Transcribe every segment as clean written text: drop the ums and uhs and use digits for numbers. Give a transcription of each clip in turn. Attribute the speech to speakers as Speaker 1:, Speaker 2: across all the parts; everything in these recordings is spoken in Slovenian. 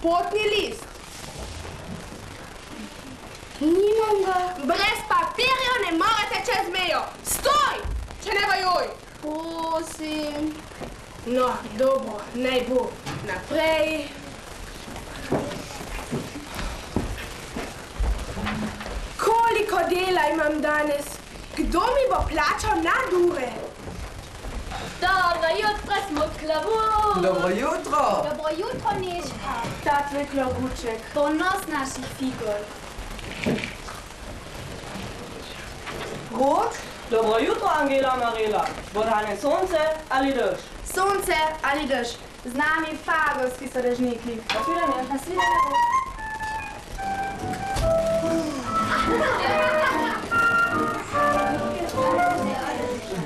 Speaker 1: Potni list.
Speaker 2: Nimam ga.
Speaker 1: Brez papirjev ne morete čez mejo. Stoj, če ne vajuj.
Speaker 2: Prosim.
Speaker 1: No, dobro, naj bo. Naprej. Koliko dela imam danes? Kdo mi bo plačal nadure?
Speaker 2: Dobro jutro, Smuklavuk.
Speaker 3: Dobro jutro.
Speaker 2: Dobro jutro, Nežka.
Speaker 1: Tatve Klobuček.
Speaker 2: Ponos naših figol.
Speaker 4: Rok? Dobro jutro, Angela Marela. Bo danes sonce ali dež?
Speaker 1: Sonce ali dež? Z nami fagorski so dežniki.
Speaker 4: Nasvidenje.
Speaker 2: Nasvidenje.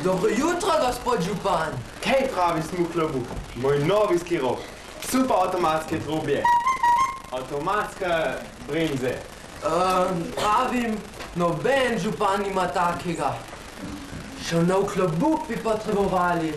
Speaker 3: Dobro jutro, gospod župan.
Speaker 5: Kaj pravi Smuklavuk? Moj novi skirov. Super avtomatske trubje. Avtomatske bremze.
Speaker 3: Pravim, noben župan ima takega. Še nov klobuk bi potrebovali.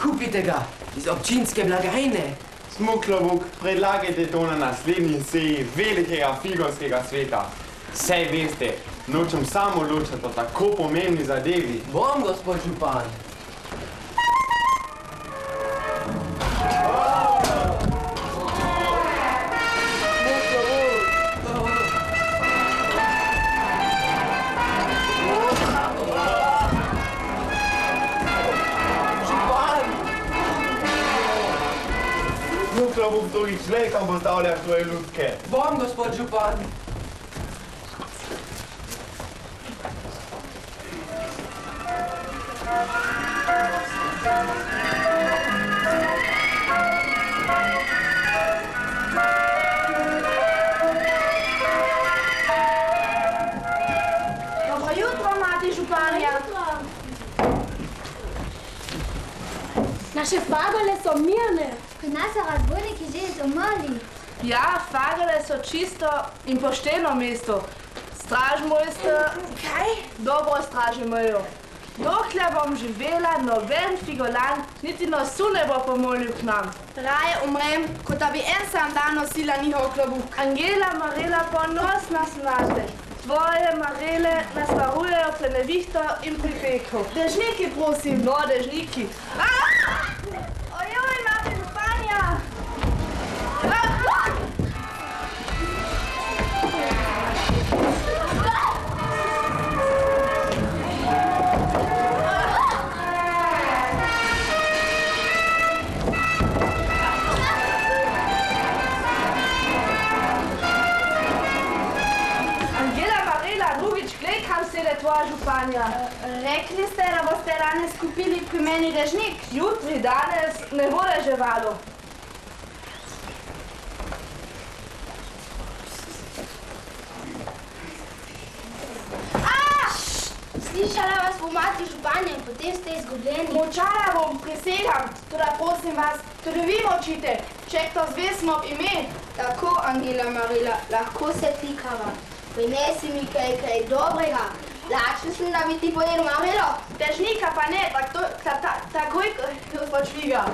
Speaker 3: Kupite ga iz občinske blagajne.
Speaker 5: Smuklavuk, predlagajte to na naslednji seji velikega figorskega sveta. Saj veste, nočem samo odločati o tako pomembni zadevi.
Speaker 3: Bom, gospod župan.
Speaker 5: Smuklavuk, drugi človek, kam postavljaš tvoje lutke.
Speaker 3: Bom, gospod župan.
Speaker 1: Dobro jutro, mati županja.
Speaker 2: Naše fagole so mirne. Pri nas so razbojniki že umrli.
Speaker 1: Ja, fagole so čisto in pošteno mesto. Stražmojster, dobro straže imajo. Dokler bom živela, noben figolan niti nosu ne bo pomolil k nam.
Speaker 6: Raje umrem, kot da bi en sam dan nosila njihov klobuk.
Speaker 1: Angela Marela, ponosna snate. Tvoje Marele nas varujejo pred nevihto in pri peku.
Speaker 6: Dežniki, prosim.
Speaker 1: No, dežniki.
Speaker 6: Ojoj, mati županja!
Speaker 1: Tvoja županja.
Speaker 6: Rekli ste, da boste danes kupili pri meni dežnik?
Speaker 1: Jutri, danes ne bo deževalo.
Speaker 2: Slišala vas bo mati županja in potem ste izgubljeni.
Speaker 1: Molčala bom, prisegam. Toda prosim vas, tudi vi molčite. Če kdo zve smo ime.
Speaker 2: Tako, Angela Marela, lahko se klikava. Prinesi mi kaj dobrega. Lačen sem, da bi ti pojedel Marelo.
Speaker 1: Dežnika pa ne, takoj gospod Šviga.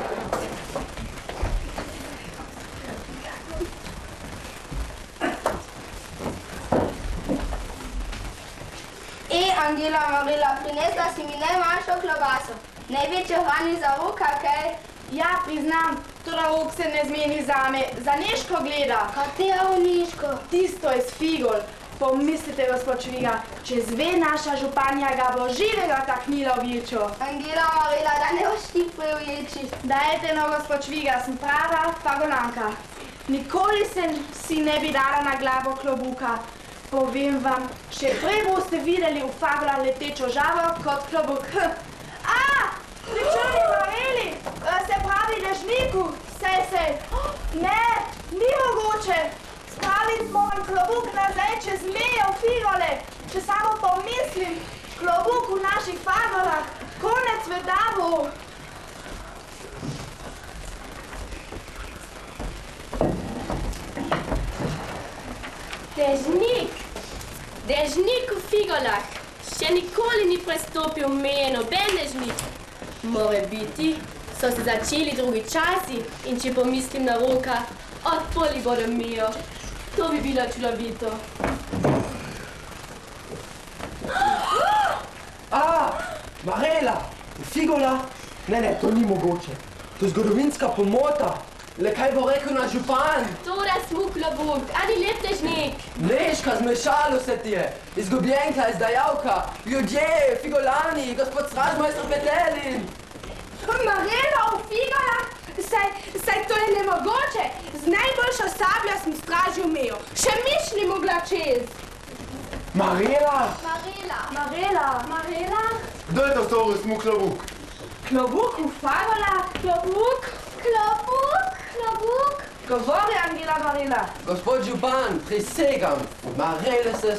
Speaker 2: Angela Marela, prinesla si mi najmanjšo klobaso. Največjo hrani za roka, kaj?
Speaker 1: Ja, priznam, toda rok se ne zmeni zame. Za Nežko gleda.
Speaker 2: Katero Nežko?
Speaker 1: Tisto iz figol. Pomislite, gospod Šviga, če zve naša županja, ga bo živega taknila v ječo.
Speaker 2: Angela Marela, da ne boš ti preječi.
Speaker 1: Dajte no, gospod Šviga, sem prava fagolanka. Nikoli se si ne bi dala na glavo klobuka. Povem vam, še prej boste videli v fagolah letečo žavo kot klobuk. Pričani Mareli, se pravi dežniku, sej. Ne, ni mogoče. Spraviti moram klobuk nazaj čez mejo v figole. Če samo pomislim, klobuk v naših fagolah, konec sveta bo.
Speaker 7: Dežnik v figolah. Še nikoli ni prestopil meje noben dežnik. More biti, so se začeli drugi časi in če pomislim na roka, Odpoli bodo mejo. To bi bilo čudovito.
Speaker 3: Marela! Figola? Ne, to ni mogoče. To je zgodovinska pomota. Le kaj bo rekel naš župan?
Speaker 7: To da smo klobuk, ani lep dežnik.
Speaker 3: Neška, zmešalo se ti je. Izgubljenka, izdajavka, ljudje, figolani, gospod stražmojster Petelin.
Speaker 6: Marela v figolah? Saj to je nemogoče. Z najboljšo sabljo sem stražil mejo. Še miš ni mogla čez.
Speaker 5: Marela!
Speaker 6: Marela?
Speaker 5: Kdo je to storil smo klobuk?
Speaker 6: Klobuk v fagolah? Klobuk? Govori, Angela Marela.
Speaker 3: Gospod župan, prisegam. Marele se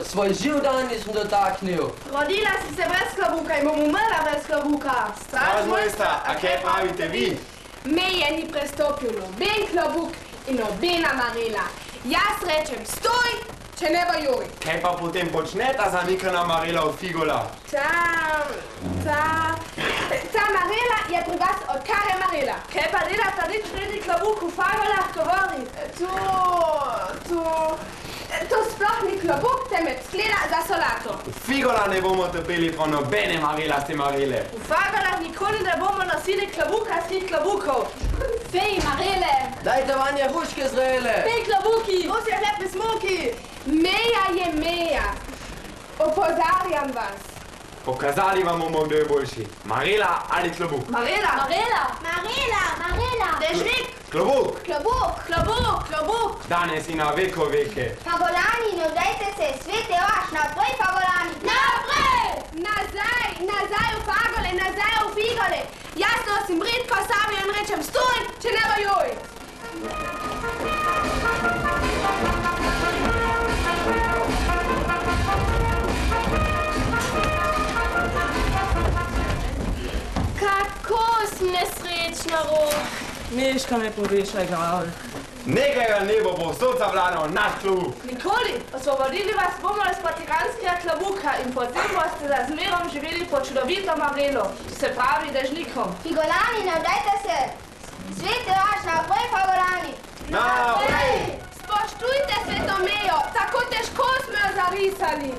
Speaker 3: svoj živ dan nisem dotaknil.
Speaker 6: Rodila si se brez klobuka in bom umrla brez klobuka.
Speaker 5: Stražmojster, a kaj pravite vi?
Speaker 6: Meje ni prestopil noben klobuk in nobena Marela. Jaz rečem stoj, če ne bo joj.
Speaker 5: Kaj pa potem počneta zanikana Marela v figola?
Speaker 6: Ta Marela je drugas od kar je Marela.
Speaker 1: Kaj pa delata nič vredi klobuk v fagolah, govori?
Speaker 6: To sploh ni klobuk, temveč skleda za solato.
Speaker 5: V figola ne bomo trpeli po nobene Marelaste Marele.
Speaker 1: V fagolah nikoli ne bomo nosili klobukastih klobukov.
Speaker 7: Fej, Marele!
Speaker 3: Dajte vanje huške zrele.
Speaker 7: Fej, klobuki!
Speaker 1: Vsi je hlepi smoki.
Speaker 6: Meja je meja. Opozarjam vas.
Speaker 5: Pokazali vam bomo, kdo je boljši. Marela ali klobuk?
Speaker 1: Marela!
Speaker 2: Dežnik!
Speaker 5: Klobuk!
Speaker 1: Klobuk!
Speaker 5: Danes in na veko veke.
Speaker 2: Fagolani, ne vdajte se, svet je vaš, naprej fagolani!
Speaker 6: Nazaj v fagole, nazaj v figole. Jaz nosim bridko sabljo in rečem stoj, če ne bo joj.
Speaker 7: Kako sem nesrečna, Rok.
Speaker 4: Neška ne povešaj glave.
Speaker 5: Nekega ne bo povsod zavladal naš klobuk.
Speaker 1: Nikoli. Osvobodili vas bomo iz vatikanskega klobuka in potem boste za zmerom živeli po čudovito Marelo, se pravi dežnikom.
Speaker 2: Figolani, ne vdajte se, svet je vaš, naprej fagolani!
Speaker 5: Naprej!
Speaker 6: Spoštujte sveto mejo, tako težko smo jo zarisali.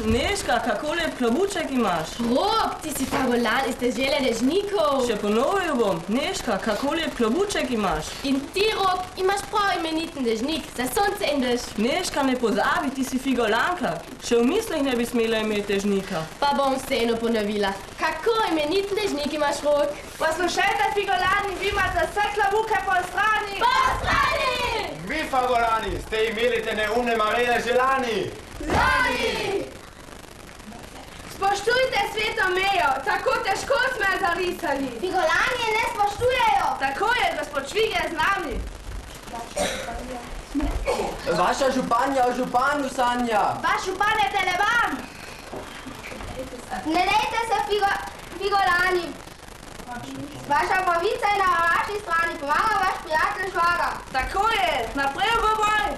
Speaker 4: Neška, kako lep klobuček imaš?
Speaker 7: Rok, ti si fagolan iz dežele dežnikov.
Speaker 4: Še ponovil bom. Neška, kako lep klobuček imaš?
Speaker 7: In ti, Rok, imaš prav imeniten dežnik, za sonce in dež.
Speaker 4: Neška, ne pozabi, ti si figolanka. Še v mislih ne bi smela imeti dežnika.
Speaker 7: Pa bom vseeno ponovila. Kako imeniten dežnik imaš, Rok?
Speaker 1: Poslušajte, figolani, vi imate vse klobuke po strani.
Speaker 5: Vi fagolani ste imeli te neumne Marele že lani.
Speaker 6: Spoštujte sveto mejo, tako težko smo jo zarisali.
Speaker 2: Figolani je ne spoštujejo!
Speaker 1: Tako je, gospod Švige z nami.
Speaker 3: Vaša županja o županu sanja.
Speaker 1: Vaš župan je teleban.
Speaker 2: Ne dejte se, figolani! Vaša pravica je na vaši strani, pomaga vaš prijatelj švaga.
Speaker 1: Tako je, naprej v boj.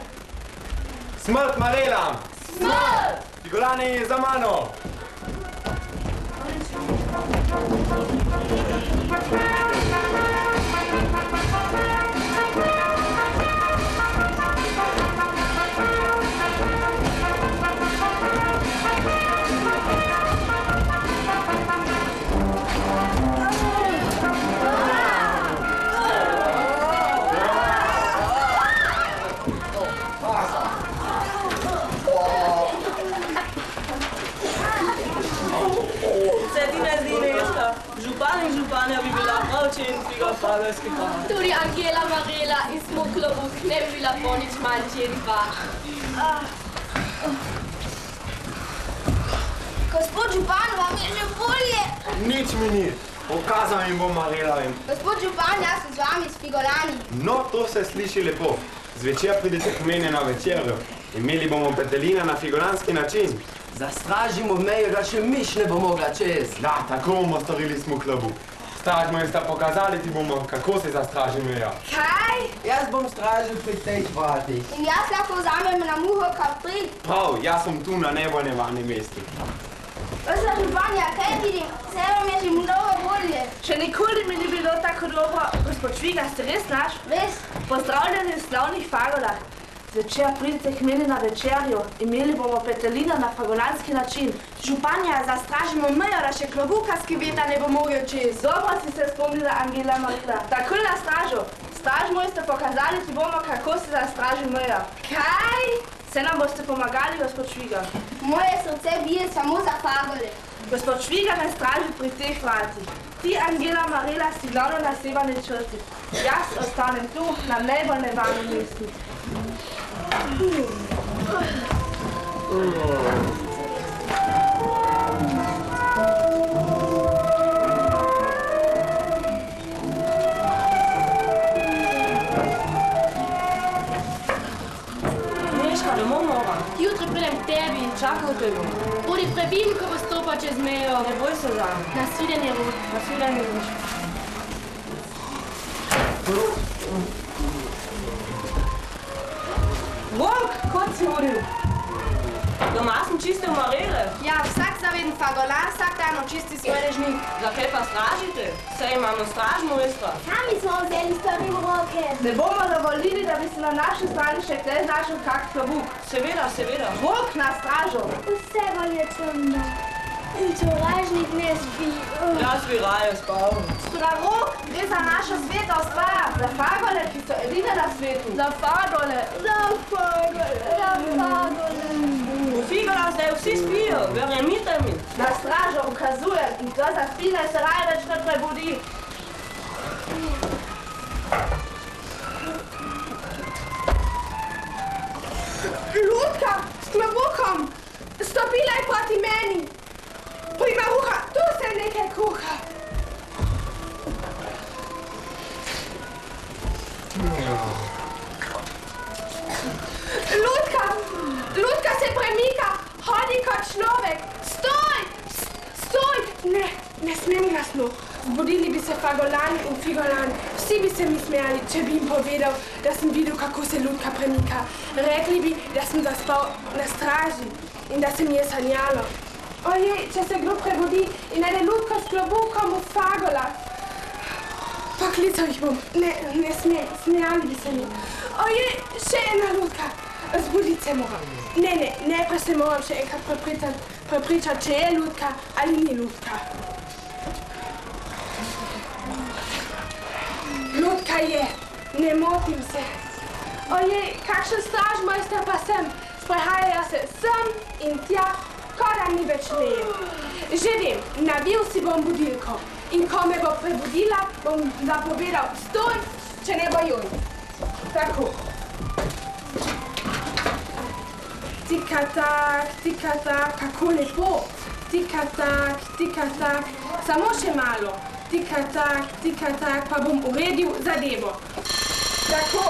Speaker 5: Smrt Marelam! Figolani za mano!
Speaker 4: Župan in županja bi bila pravčen figo fagovski par.
Speaker 7: Tudi Angela Marela in smo klobuk ne bi bila po nič manjši dva.
Speaker 2: Gospod župan, vam je že bolje?
Speaker 5: Nič mi ni. Pokazal jim bom Marelavim.
Speaker 2: Gospod župan, jaz sem z vami s figolani.
Speaker 5: No, to se sliši lepo. Zvečer pridete k meni na večerjo. Imeli bomo petelina na figolanski način.
Speaker 3: Zastražimo mejo, da še miš ne bo mogla čez.
Speaker 5: Da, tako bomo storili smo klobuk. Stražmojster, pokazali ti bomo, kako se zastraži meja.
Speaker 6: Kaj?
Speaker 3: Jaz bom stražil pri teh vratih.
Speaker 2: In jaz lahko vzamem na muho kapri.
Speaker 5: Prav, jaz sem tu na najbolj nevarnem mestu.
Speaker 2: Za županja, kaj vidim? Vse vam je že mnogo bolje.
Speaker 1: Še nikoli mi ni bilo tako dobro. Gospod Šviga, ste res naš?
Speaker 2: Res?
Speaker 1: Pozdravljeni v slavnih Fagolah. Zvečer pridite k meni na večerjo. Imeli bomo petelina na fagolanski način. Županja, zastražimo mejo, da še klobukarski veter ne bo mogel čez. Dobro si se spomnila, Angela Marila. Takoj na stražo. Stražmojster, pokazali ti bomo, kako se zastraži mejo.
Speaker 6: Kaj?
Speaker 1: Se nam boste pomagali, gospod Šviga.
Speaker 2: Moje srce bije samo za Fagole.
Speaker 1: Gospod Šviga me straži pri teh vratih. Ti, Angela Marila, si glavno na severni črti. Jaz ostanem tu, na najbolj nevarnem mestu.
Speaker 4: Miška, domov moram.
Speaker 7: Jutri pridem k tebi.
Speaker 4: Čakal te bom.
Speaker 7: Bodi previden, ko bo stopal čez mejo.
Speaker 4: Ne boj se za.
Speaker 7: Nasvidenje, Rud.
Speaker 4: Nasvidenje, Miška. Rok, kot si hodil? Doma sem čistil marele.
Speaker 1: Ja, vsak zaveden Fagolan vsak dan očisti svoj režnik.
Speaker 4: Zakaj pa stražite? Saj imamo stražmojstra.
Speaker 2: Sami smo vzeli stvari v roke.
Speaker 1: Ne bomo dovolili, da bi se na naši strani še kdaj znašel kak klobuk.
Speaker 4: Seveda, seveda.
Speaker 1: Rok na stražo.
Speaker 2: Vse bolj je črno. In sovražnik ne spi.
Speaker 4: Jaz bi raje spal.
Speaker 1: Toda Rok, gre za našo sveto stvar. Za Fagole, ki so edine na svetu. Za Fagole.
Speaker 2: Za Fagole. Za Fagole.
Speaker 4: V Figolah zdaj vsi spijo, verjemite mi.
Speaker 1: Na stražo ukazujem in kdo zaspi, naj se raje več ne prebudi.
Speaker 6: Ludka, s klobukom. Stopila je proti meni. Primaruha, tu se nekaj kuha. Ludka se premika, hodi kot človek. Stoj! Stoj! Ne smem glasno. Zbudili bi se Fagolani in Figolani. Vsi bi se mi smejali, če bi jim povedal, da sem videl, kako se Ludka premika. Rekli bi, da sem zaspal na straži in da se mi je sanjalo. Ojej, če se kdo prebudi in najde Ludko s klobukom v Fagolah. Poklical jih bom. Ne smem, smejali bi se mi. Ojej, še ena Ludka. Zbuditi se moram. Ne, pa se moram še enkrat prepričati, če je Ludka ali ni Ludka. Ludka je, ne motim se. Ojej, kakšen stražmojster pa sem. Sprehajajo se sem in tja, ko da ni več meje. Že vem, navil si bom budilko in ko me bo prebudila, bom zapovedal stoj, če ne bo joj. Tako. Tika-tak, kako lepo. Tika-tak, samo še malo. Tika-tak, pa bom uredil zadevo. Tako.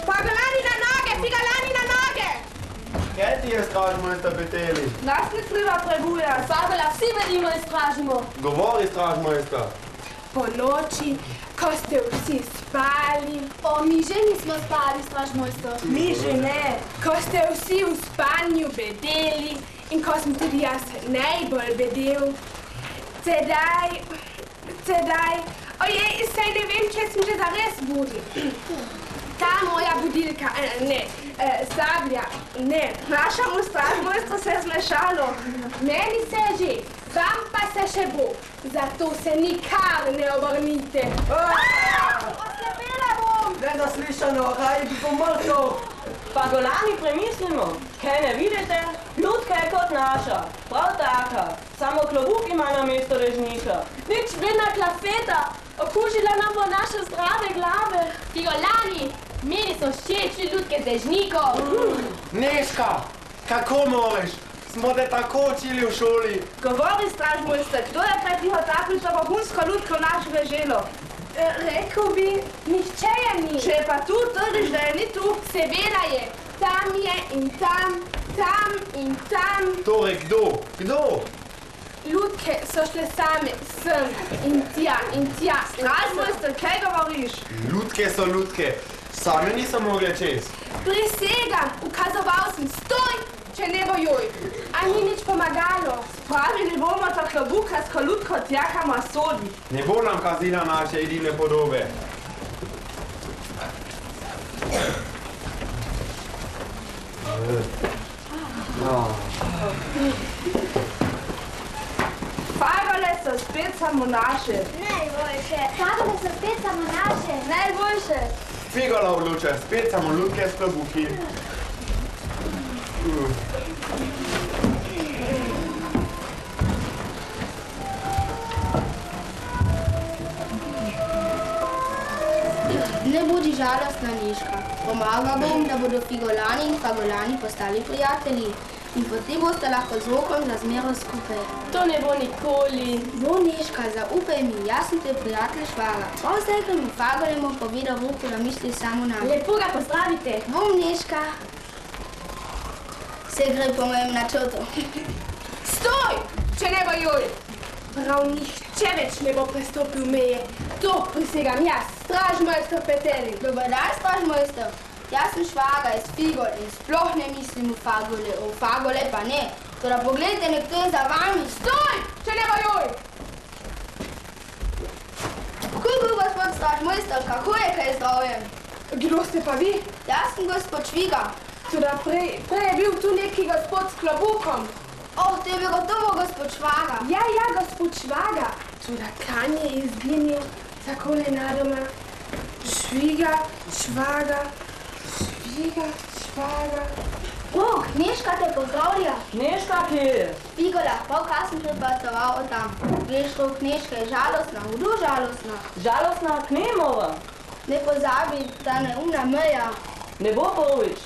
Speaker 6: Fagolani na noge, Figolani na noge!
Speaker 5: Kaj ti je stražmojster peteli?
Speaker 1: Nas ne treba prebujati.
Speaker 7: Fagola, vsi vedimo in stražimo.
Speaker 5: Govori, stražmojster.
Speaker 6: Po noči, ko ste vsi spali.
Speaker 2: Mi že nismo spali, stražmojster.
Speaker 1: Mi že ne.
Speaker 6: Ko ste vsi v spanju bedeli in ko sem tudi jaz najbolj bedel. Tedaj, ojej, saj ne vem, če sem že zares budil. Ta moja budilka, sablja, ne.
Speaker 1: Našemu stražmojstru se je zmešalo.
Speaker 6: Meni se že, vam pa se še bo. Zato se nikar ne obrnite.
Speaker 1: Oslepela bom.
Speaker 3: Nezaslišano, raj bi pomrto.
Speaker 4: Fagolani premislimo, kaj ne vidite? Ludka je kot naša, prav taka. Samo klobuk ima na mesto režnika.
Speaker 7: Nič vedna klafeta. Okužila nam bo naše zdrave glave. Figolani, meni so všeč ljudke z dežnikom.
Speaker 5: Neška, kako moreš? Smo te tako učili v šoli.
Speaker 1: Govori, stražmojster, kdo je pred tihotapil to bohunsko ljudko v naše veželo?
Speaker 6: Rekel bi, nihče je ni.
Speaker 1: Če je pa tu, trdiš, da je ni tu.
Speaker 6: Seveda je. Tam je in tam in tam.
Speaker 5: Torej, kdo? Kdo?
Speaker 6: Lutke so šle same sem in tja.
Speaker 1: Stražmojster, kaj govoriš?
Speaker 5: Lutke so lutke. Same niso mogle čez.
Speaker 6: Prisegam, ukazoval sem, stoj, če ne bojuj. A ni nič pomagalo.
Speaker 1: Spravili bomo ta klobuka s kolutko tja, kamor sodi.
Speaker 5: Ne bo nam kazila naše edine podobe.
Speaker 1: Fagole so spet samo naše.
Speaker 2: Najboljše. Fagole so spet samo naše. Najboljše.
Speaker 5: Figola vluče, spet samo lutke s klobuki.
Speaker 2: Ne bodi žalostna, Nežka. Pomagal bom, da bodo Figolani in Fagolani postali prijatelji. In potem boste lahko z Rokom za zmero skupaj.
Speaker 7: To ne bo nikoli.
Speaker 2: Bo, Nežka, zaupaj mi, jaz sem te prijatelj švaga. O zdaj, ko mi Fagole bom povedal Roku, da misli samo na me.
Speaker 7: Lepo ga pozdravite.
Speaker 2: Bom, Nežka. Se gre po mojem načrtu.
Speaker 6: Stoj, če ne bojuj. Prav nihče več ne bo prestopil meje. To prisegam jaz, stražmojster Petelin.
Speaker 2: Dobar dan, stražmojster. Jaz sem švaga iz Figol in sploh ne mislim v Fagole pa ne. Toda pogledajte, nekdo je za vami.
Speaker 6: Stoj, če ne bojuj.
Speaker 2: Kuku, gospod stražmojster, kako je kaj zdravjem?
Speaker 6: Kdo ste pa vi?
Speaker 2: Jaz sem gospod Šviga.
Speaker 6: Toda prej je bil tu neki gospod s klobukom.
Speaker 2: Oh, to je bil gotovo gospod Švaga.
Speaker 6: Ja, gospod Švaga. Toda kan je izginil takole nadoma. Šviga, Švaga.
Speaker 2: Rok, Nežka te pozdravlja.
Speaker 4: Nežka, kje je?
Speaker 2: Figola, polkrat sem pripracoval od tam. Veš, Rok, Nežka je žalostna, hudo žalostna.
Speaker 4: Žalostna, k nemova.
Speaker 2: Ne pozabi, ta neumna Meja.
Speaker 4: Ne bo Porovič.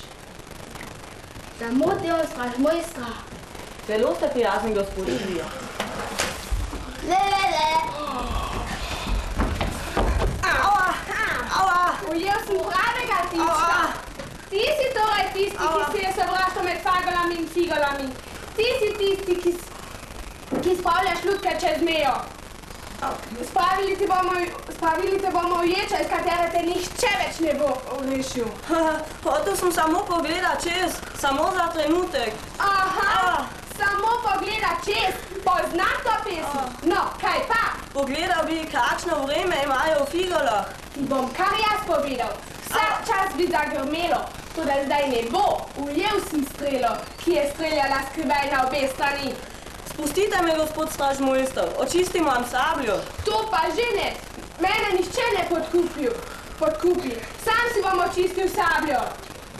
Speaker 2: Zamotil stražmojstra.
Speaker 4: Zelo ste prijazni, gospod Šviga.
Speaker 2: Le.
Speaker 6: Ujel sem pravega tička. Ti si torej tisti, ki si je sovraštvo med Fagolami in Figolami. Ti si tisti, ki spravljaš lutke čez mejo. Spravili te bomo v ječo, iz katere te nihče več ne bo rešil.
Speaker 4: Hotel sem samo pogledat čez, samo za trenutek.
Speaker 6: Aha, samo pogledat čez, poznam to pesem. No, kaj pa?
Speaker 4: Pogledal bi, kakšno vreme imajo v Figolah.
Speaker 6: Ti bom kar jaz povedal. Vsak čas bi zagrmelo, toda zdaj ne bo. Ujel sem strelo, ki je streljala skrivaj na obe strani.
Speaker 4: Spustite me, gospod stražmojster, očistim vam sabljo.
Speaker 6: To pa že ne. Mene nihče ne podkupi. Sam si bom očistil sabljo.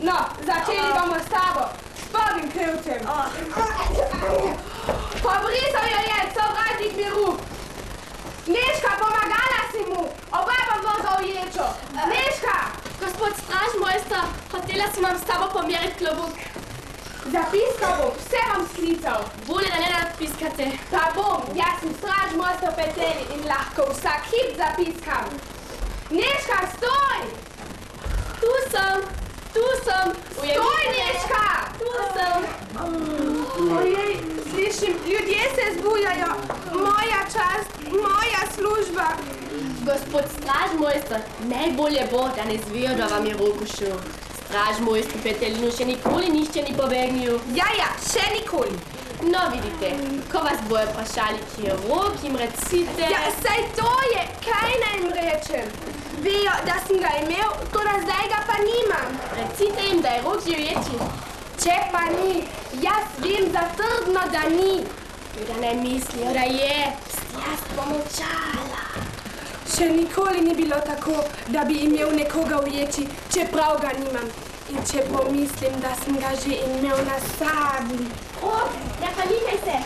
Speaker 6: No, začeli bomo s tabo. S prvim krivcem. Pobrisal jo je, sovražnik miru. Nežka, pomagala si mu. Oba bom vozal v ječo. Nežka!
Speaker 7: Gospod stražmojster, hotela sem vam s tabo pomeriti klobuk.
Speaker 6: Zapiskal bom, vse bom sklical.
Speaker 7: Bolje, da ne napiskate.
Speaker 6: Pa bom, jaz sem stražmojster Petelin in lahko vsak hip zapiskam. Nežka, stoj!
Speaker 7: Tu sem.
Speaker 6: Stoj, Nežka!
Speaker 7: Tu sem.
Speaker 6: Ojej, slišim, ljudje se zbujajo. Moja čast, moja služba.
Speaker 7: Gospod stražmojster, najbolje bo, da ne zvejo, da vam je Rok ušel. Stražmojstru Petelinu še nikoli nihče ni pobegnil.
Speaker 6: Ja, še nikoli.
Speaker 7: No, vidite, ko vas bojo vprašali, ki je Rok, jim recite...
Speaker 6: Ja, saj to je, kaj naj jim rečem? Vejo, da sem ga imel, toda zdaj ga pa nimam.
Speaker 7: Recite jim, da je Rok že v ječi.
Speaker 6: Če pa ni, jaz vem zatrdno, da ni.
Speaker 7: Da ne mislijo, da je. Jaz pomolčala.
Speaker 6: Še nikoli ni bilo tako, da bi imel nekoga v ječi, čeprav ga nimam. In če pomislim, da sem ga že imel na sabli.
Speaker 7: Rok, napalikaj se.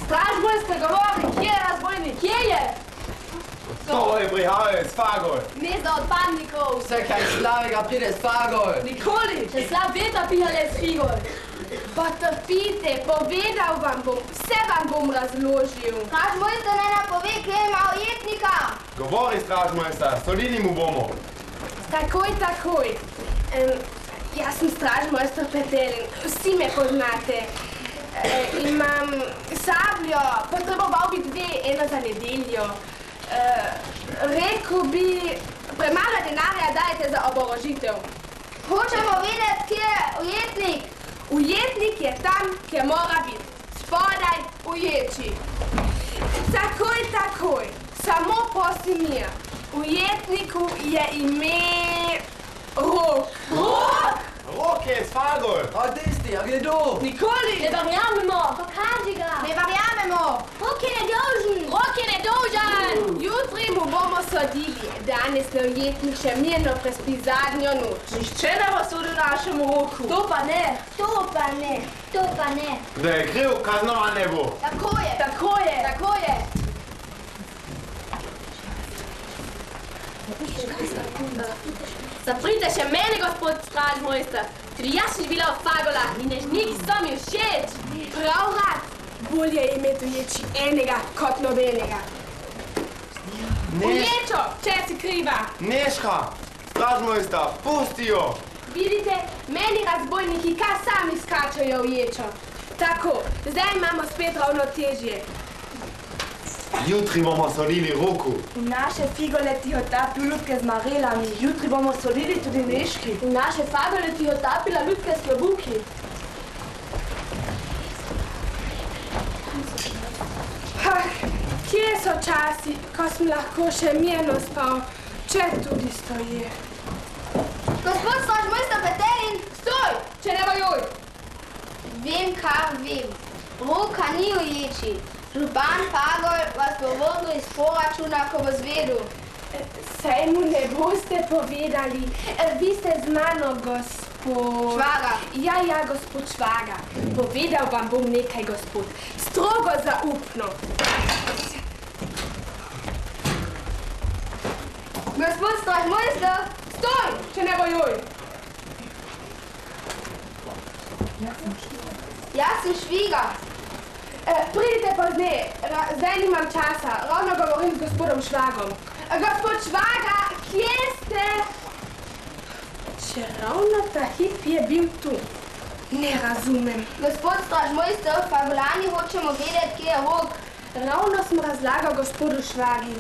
Speaker 1: Stražmojster govori, kje je razbojnik?
Speaker 7: Kje je?
Speaker 5: To je prihajajo s Fagol.
Speaker 7: Mesta odpadnikov.
Speaker 3: Vse kaj slavega pride s Fagol.
Speaker 1: Nikoli!
Speaker 7: Če slab veter pihale s Figol.
Speaker 6: Potrpite, povedal vam bom, vse vam bom razložil.
Speaker 2: Stražmojster naj nam pove, kje ima ujetnika.
Speaker 5: Govori, stražmojster, sodili mu bomo.
Speaker 6: Takoj. Jaz sem stražmojster Petelin, vsi me poznate. Imam sabljo, potreboval bi 2, eno za nedeljo. Rekel bi, premalo denarja dajete za oborožitev.
Speaker 2: Hočemo vedeti, kje je ujetnik.
Speaker 6: Ujetnik je tam, kjer mora biti. Spodaj uječi. Takoj. Samo prosim mir. Ujetniku je ime Rok.
Speaker 5: Rok? Rok je Fagol.
Speaker 3: A tisti, a kdo?
Speaker 6: Nikoli.
Speaker 7: Ne verjamemo.
Speaker 2: Pokaži ga.
Speaker 1: Ne verjamemo.
Speaker 2: Rok je nedolžen.
Speaker 7: Rok je nedolžen.
Speaker 6: Jutri mu bomo sodili. Danes ne ujetnik še mirno prespi zadnjo noč.
Speaker 4: Nihče ne bo sodil našemu Roku.
Speaker 6: To pa ne.
Speaker 2: To pa ne.
Speaker 5: Da je kriv, kaznovan ne bo.
Speaker 6: Tako je.
Speaker 7: Zaprite še mene, gospod stražmojster. Tudi jaz sem bila v Fagolah in dežniki so mi všeč.
Speaker 6: Prav rad. Bolje je imeti uječi enega kot nobenega. Uječo, če si kriva.
Speaker 5: Neška, stražmojster, pusti jo.
Speaker 6: Vidite, meni razbojniki kar sami skačajo uječo. Tako, zdaj imamo spet ravnotežje.
Speaker 5: Jutri bomo sodili Roku.
Speaker 1: V naše figole tihotapi ljudke z marelami. Jutri bomo sodili tudi Neški.
Speaker 7: V naše Fagole tihotapila ljudke s klobuki.
Speaker 6: Kje so časi, ko sem lahko še mirno spal, če tudi stoje?
Speaker 2: Gospod stražmojster Petelin.
Speaker 6: Stoj, če ne vajuj.
Speaker 2: Vem, kar vem. Roka ni uječi. Župan Fagol vas bo vrnil iz poračuna, ko bo zvedel.
Speaker 6: Saj mu ne boste povedali. Vi ste z mano, gospod...
Speaker 2: Švaga.
Speaker 6: Ja, gospod Švaga. Povedal vam bom nekaj, gospod. Strogo zaupno.
Speaker 2: Gospod stražmojster.
Speaker 6: Stoj, če ne vajuj.
Speaker 2: Jaz sem Šviga.
Speaker 6: Pridite pozneje, zdaj nimam časa, ravno govorim z gospodom Švagom. Gospod Švaga, kje ste? Če ravno ta hip je bil tu, ne razumem.
Speaker 2: Gospod stražmojster, Fagolani hočemo vedeti, kje je Rok.
Speaker 6: Ravno sem razlagal gospodu Švagi.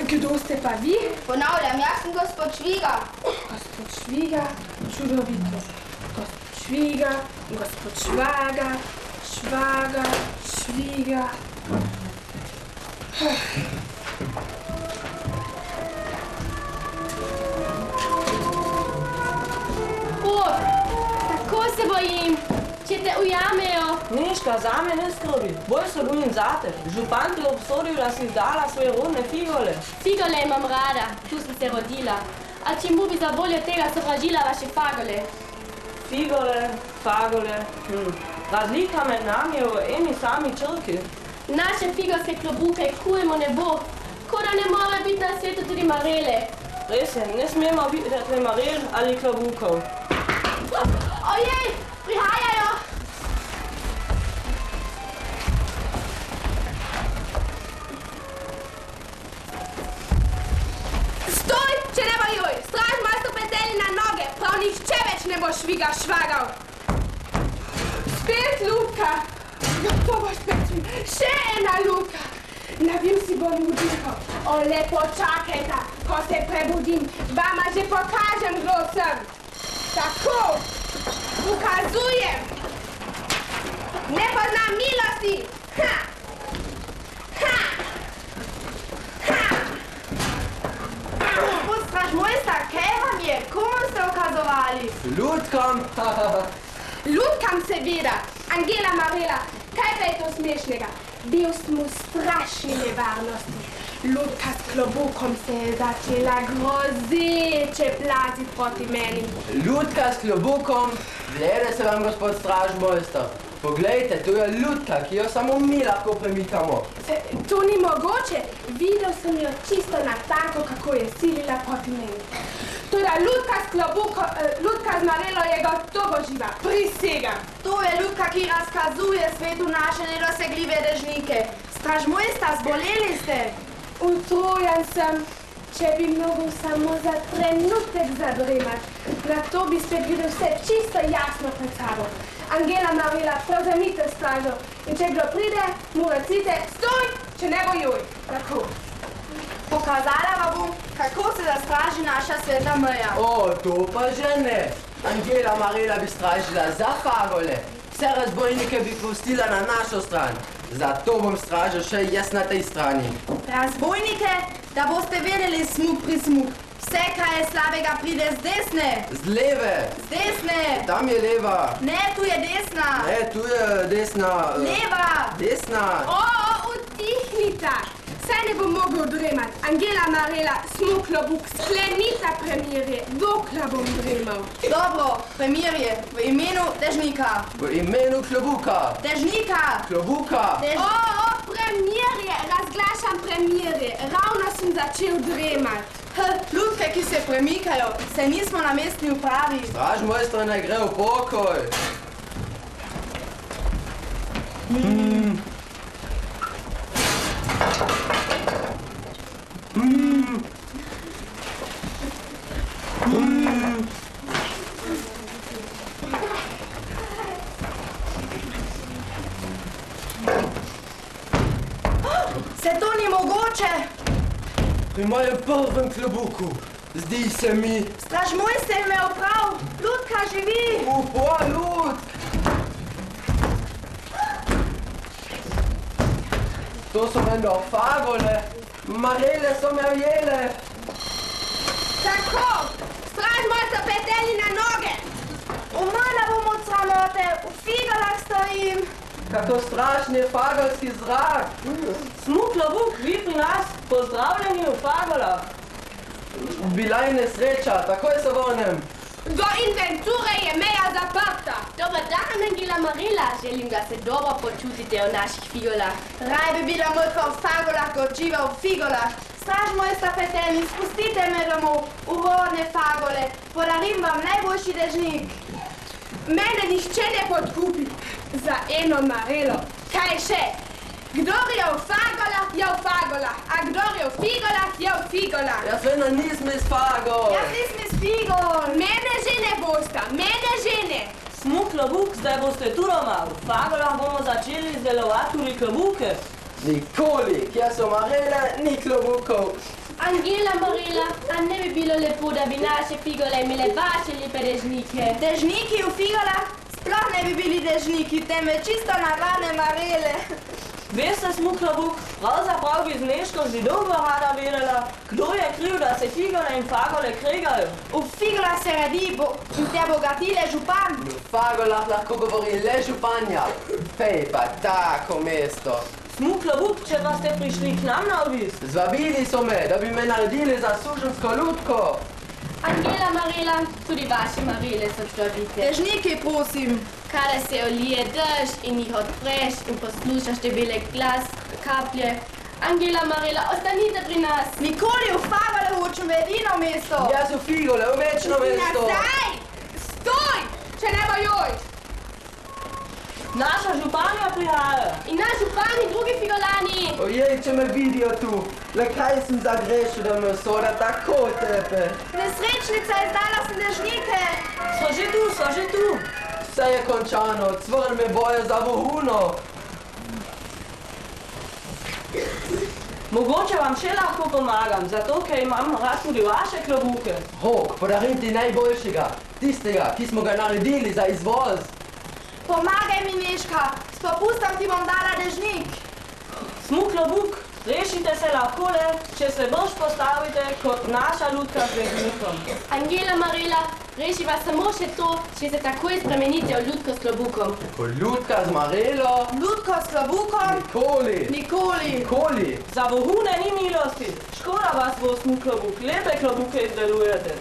Speaker 6: Kdo ste pa vi?
Speaker 2: Ponavljam, jaz sem gospod Šviga.
Speaker 6: Gospod Šviga, čudovito. Gospod Šviga, gospod Švaga. Švaga, Šviga.
Speaker 7: Tako se bojim, če te ujamejo.
Speaker 4: Neška, zame ne skrbi. Bolj se bojim zate. Župan te obsodil, da si izdala svoje rodne figole.
Speaker 7: Figole imam rada, tu sem se rodila. A čemu bi za voljo tega sovražila vaše Fagole?
Speaker 4: Fagole. Razlika med nami je v eni sami črki.
Speaker 7: Naše figolske klobuke kujemo nebo, ko da ne more biti na svetu tudi marele.
Speaker 4: Res je, ne smemo videti marel ali klobukov.
Speaker 7: Ojej, prihajajo!
Speaker 6: Stoj, če ne vajuj! Stražmojster Petelin na noge, prav nihče več ne bo Šviga švagal. Spet Luka! To bo spet še ena Luka! Navim si bom vdiho. O, lepo čakajta, ko se prebudim. Vama že pokažem, kdo sem. Tako, ukazujem. Ne poznam milosti. Ha! Ha! Ha!
Speaker 1: Gospod stražmojster, kaj vam je? Komu ste ukazovali?
Speaker 3: Ljudkam.
Speaker 6: Ljudkam seveda. Angela Marela, kaj pa je to smešnega? Bil sem v strašni nevarnosti. Ljudka s klobukom se je začela grozeče plaziti proti meni.
Speaker 3: Ljudka s klobukom? Glede se vam, gospod stražmojster. Poglejte, to je ljudka, ki jo samo mi lahko premikamo.
Speaker 6: To ni mogoče. Videl sem jo čisto na tanko, kako je silila proti meni. Toda ljudka s klobukom, ljudka z Marelo je gotovo poživa, prisegam.
Speaker 1: To je Ludka, ki razkazuje svetu naše nedosegljive dežnike. Stražmojster, zboleli ste?
Speaker 6: Utrujen sem. Če bi mogel samo za trenutek zadremat, na to bi spet videl vse čisto jasno pred sabo. Angela Marela, prevzemite stražo in če kdo pride, mu recite, stoj, če ne bo joj. Tako.
Speaker 1: Pokazala vam bom, kako se zastraži naša sveta meja.
Speaker 3: O, to pa že ne. Angela Marela bi stražila za Fagole. Vse razbojnike bi pustila na našo stran. Zato bom stražil še jaz na tej strani.
Speaker 1: Razbojnike, da boste vedeli smuk pri smuk. Vse, kaj je slabega, pride z desne.
Speaker 3: Z leve.
Speaker 1: Z desne.
Speaker 3: Tam je leva.
Speaker 1: Ne, tu je desna.
Speaker 3: Ne, tu je desna.
Speaker 1: Leva.
Speaker 3: Desna.
Speaker 6: Utihnita. Saj ne bom mogel dremat. Angela Marela, smo klobuk, sklenita premirje, dokler bom dremal.
Speaker 1: Dobro, premirje, v imenu dežnika.
Speaker 3: V imenu klobuka.
Speaker 1: Dežnika.
Speaker 3: Klobuka.
Speaker 6: Premirje, razglašam premirje. Ravno sem začel dremat.
Speaker 1: Ljudke, ki se premikajo, se nismo na mestni upravi.
Speaker 3: Stražmojster ne gre v pokoj.
Speaker 1: Se to ni mogoče?
Speaker 3: Pri mojem prvem klobuku. Zdi se mi.
Speaker 1: Stražmojster je imel prav. Ludka živi.
Speaker 3: Ludk. To so vendar Fagole. Marele so me ujele.
Speaker 6: Tako, stražmojster peteli na noge.
Speaker 1: Umrla bom od sramote, v figalah stojim.
Speaker 3: Kako strašen je fagolski zrak.
Speaker 4: Smo klobuk, vi pri nas, pozdravljeni v Fagolah.
Speaker 3: Bila je nesreča, takoj se vrnem.
Speaker 6: Do inventure je meja zaprta.
Speaker 7: Dobar dan, Angela Marela. Želim, da se dobro počutite v naših figolah.
Speaker 1: Raj bi bila mrtva v Fagolah, kot živa v figolah. Stražmojster peteli, spustite me domov, v rodne Fagole. Podarim vam najboljši dežnik.
Speaker 6: Mene nišče ne podkupi za eno Marelo. Kaj še? Kdor je v Fagolah, je v Fagolah, a kdor je v figolah, je v figolah.
Speaker 3: Jaz vedno nisem iz Fagol.
Speaker 1: Jaz nisem iz Figol.
Speaker 6: Mene že ne bosta, mene že ne.
Speaker 4: Smo klobuk, zdaj boste tu doma. V Fagolah bomo začeli izdelovati tudi klobuke.
Speaker 3: Nikoli, kjer so Marele, ni klobukov.
Speaker 7: Angela Marela, a ne bi bilo lepo, da bi naše figole imele vaše lepe dežnike?
Speaker 1: Dežniki v Figolah sploh ne bi bili dežniki, temveč čisto navadne Marele.
Speaker 4: Veste, smo klobuk, pravzaprav bi z Nežko že dolgo rada vedela, kdo je kriv, da se Figole in Fagole kregajo.
Speaker 1: V Figolah se radi in te bogatile župan.
Speaker 3: V Fagolah lahko govori le županja. Fej pa tako mesto.
Speaker 4: Smo klobuk, če pa ste prišli k nam na obisk.
Speaker 3: Zvabili so me, da bi me naredili za suženjsko lutko.
Speaker 7: Angela Marela, tudi vaše Marele so človite.
Speaker 1: Dežniki, prosim.
Speaker 7: Kada se olije dež in jih odpreš in poslušaš te bele glas, kaplje. Angela Marela, ostanite pri nas.
Speaker 1: Nikoli v Fagole hočem v edino mesto.
Speaker 3: Jaz v Figole, v večno mesto.
Speaker 6: Nazaj! Stoj! Če ne bo joj!
Speaker 4: Naša županja prihaja.
Speaker 7: In naš župan in drugi figolani.
Speaker 3: Ojej, če me vidijo tu, le kaj sem zagrešil, da me soda tako tepe.
Speaker 1: Nesrečnica, izdala sem dežnike.
Speaker 4: So že tu.
Speaker 3: Vse je končano, cvrn me boje za vohuno.
Speaker 4: Mogoče vam še lahko pomagam, zato ker imam rad tudi vaše klobuke.
Speaker 3: Rok, podarim ti najboljšega, tistega, ki smo ga naredili za izvoz.
Speaker 1: Pomagaj mi, Nežka, s popustom ti bom dala dežnik.
Speaker 4: Smo klobuk, rešite se lahko le, če se boš postavite kot naša lutka z dežnikom.
Speaker 7: Angela Marela, reši vas samo še to, če se takoj spremenite v lutko s klobukom.
Speaker 3: Ko lutka z Marelo?
Speaker 1: Lutko s klobukom?
Speaker 3: Nikoli.
Speaker 1: Nikoli.
Speaker 4: Za vohune ni milosti. Škoda vas bo, smo klobuk, lepe klobuke izdelujete.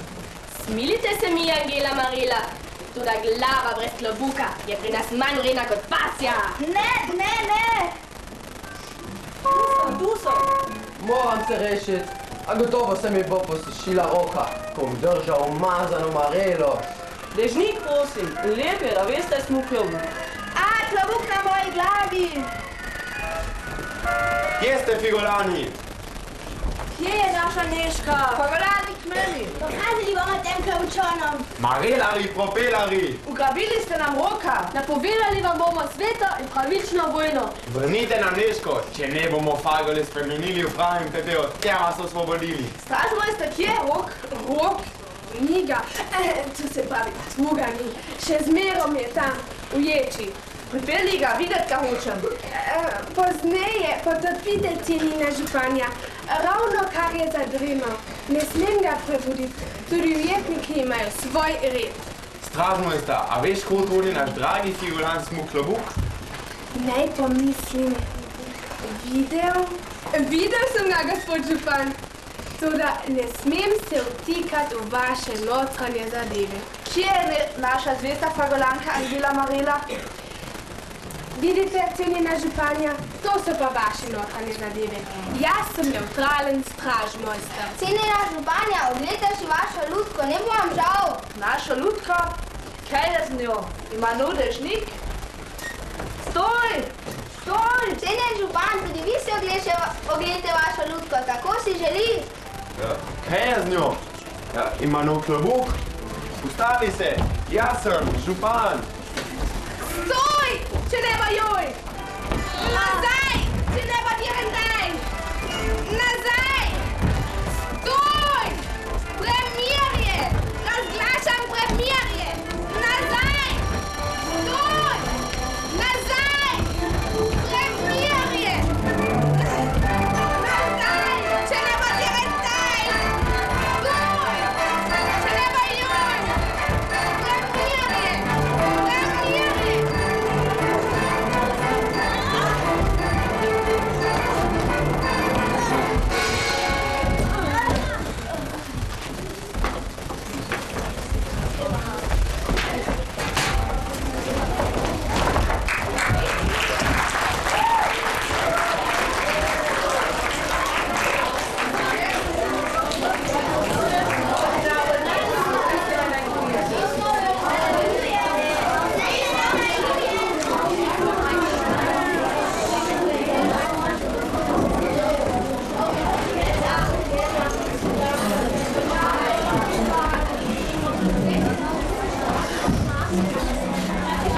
Speaker 7: Smilite se mi, Angela Marela. Toda glava brez klobuka je pri nas manj vredna kot pasja.
Speaker 1: Ne.
Speaker 4: Tu sem.
Speaker 3: Moram se rešiti, a gotovo se mi bo posušila roka, ko bom držal umazano Marelo.
Speaker 4: Dežnik, prosim, in lep je, da veste, smo klobuk.
Speaker 1: A, klobuk na moji glavi.
Speaker 5: Kje ste, figolani?
Speaker 4: Kje je naša Neška?
Speaker 1: Figolani k meni.
Speaker 2: Pokazali bomo tem klobučonom.
Speaker 5: Marelari, propelari.
Speaker 1: Ugrabili ste nam roka.
Speaker 7: Napovedali vam bomo sveto in pravično vojno.
Speaker 5: Vrnite nam Neško, če ne bomo fagole spremenili v pravim pepel, te vas osvobodili.
Speaker 1: Stražmojster, kje je rok?
Speaker 6: Rok, njega, tu se pravi, tvoga ni. Še zmerom je tam, v ječi.
Speaker 1: Pripelji ga, videti ga hočem.
Speaker 6: Pozneje potopite cenina županja, ravno kar je zadrimal. Ne smem ga prebuditi, tudi ujetniki imajo svoj red.
Speaker 5: Stražmojster, a veš, kot oni naš dragi figolan Smuk Klobuk?
Speaker 6: Naj pomislim, videl sem ga, gospod župan. Toda ne smem se vtikati v vaše notranje zadeve.
Speaker 1: Kje je naša zvesta fagolanka Angela Marela?
Speaker 6: Vidite, cenjena županja, to so pa vaše notranje zadeve. Jaz sem neutralen stražmojster.
Speaker 2: Cenjena županja, oglejte si vašo lutko, ne bo vam žal.
Speaker 1: Našo lutko? Kaj je z njo? Ima nov dežnik? Stoj! Stoj!
Speaker 2: Cenjen župan, tudi vi si oglejte vašo lutko, tako si želi.
Speaker 5: Kaj je z njo? Ima nov klobuk? Ustavi se, jaz sem župan.
Speaker 6: Stoj, če ne pa joj! Nazaj, če ne pa direm daj! Nazaj!